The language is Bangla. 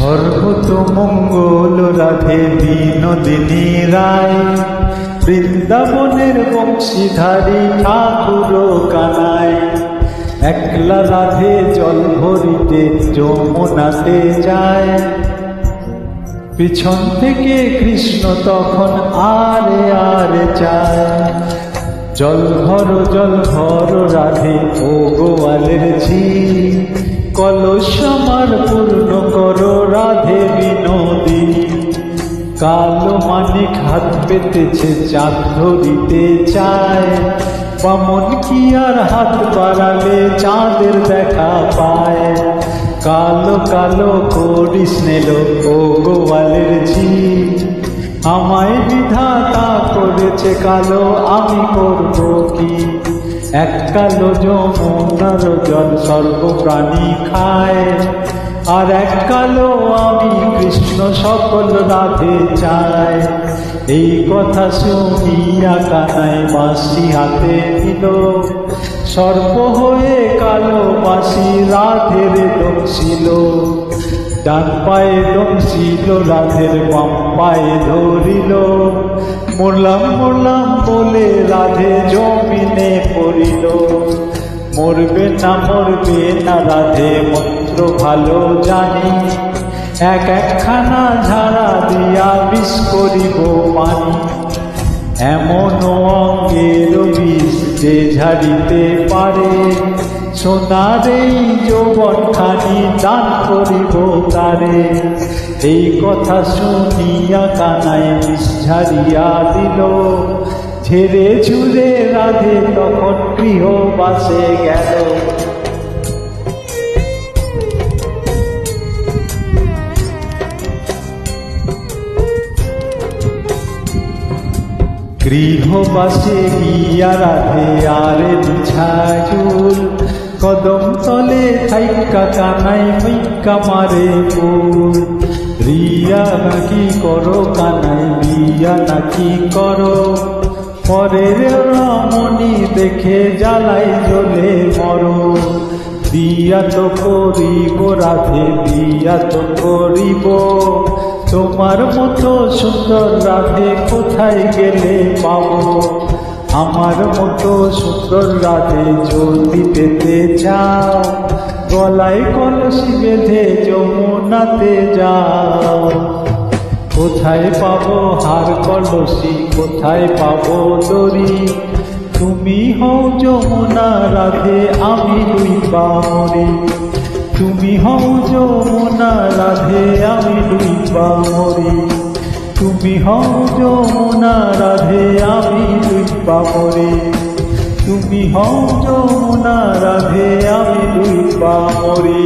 সর্বতমঙ্গল রাধে বিনোদিনী রায়, বৃন্দাবনের বংশীধারী ঠাকুর কানাই। একলা রাধে জল ভরিতে যমুনাতে যায়, পিছন থেকে কৃষ্ণ তখন আরে আরে চায়। জল ভর রাধে ও গোয়ালের ঝি, কলস আমার পূর্ণ করো রাধে বিনোদিনী। কালো মানিক হাত পেতেছে চাঁদ ধরিতে চায়, বামন কি আর হাত বাড়ালে চাঁদের দেখা পায়। কালো কালো করিস নেল ও গোয়ালের ঝি, আমায় বিধাতা করেছে কালো, আমি করব কি। এক কালো যমুনার জল সর্বপ্রাণী খায়, আর এক কালো আমি কৃষ্ণ সকল রাধে চায়। এই কথা শুনিয়া কানাই বাঁশি হাতে নিল, সর্প হয়ে কালো বাঁশি রাধের দংশিল। ডান পায়ে দংশিল রাধের, বাম পায়ে ধরিল। মরলাম মরলাম বলে রাধে জমিনে পড়িল। মরবে না রাধে মন্ত্র ভালো জানি, এক একখানা ঝাড়া দিয়া বিষ করিব পানি। এমন অঙ্গের বিষ যে ঝাড়িতে পারে, সোনার এই যৌবনখানি দান করিব তারে। এই কথা শুনিয়া কানাই বিষ ঝাড়িয়া দিল, ঝেড়ে ঝুড়ে রাধে তখন গৃহবাসে গেল। গৃহবাসে গিয়া রাধে আরে বিছায় চুল, কদম তলে থাইকা কানাই মাইকা মারে ফুল। রিয়া নাকি করো কানাই, বিয়া নাকি করো, পরের রমণী দেখে জ্বালাই জ্বলে মরো। বিয়া তো করিব রাধে, বিয়া তো করিব, তোমার মতো সুন্দর রাধে কোথায় গেলে পাবো। আমার মতো সুন্দর রাধে যদি পেতে চাও, গলায় কলসি বেঁধে যমুনাতে যাও। কোথায় পাবো হার কলসি, কোথায় পাবো দড়ি, তুমি হও যমুনা রাধে আমি ডুইবা মরি। তুমি হও যমুনা রাধে আমি ডুইবা মরি। তুমি হও যমুনা রাধে আমি ডুইবা মরি। তুমি হও যমুনা রাধে আমি ডুইবা মরি।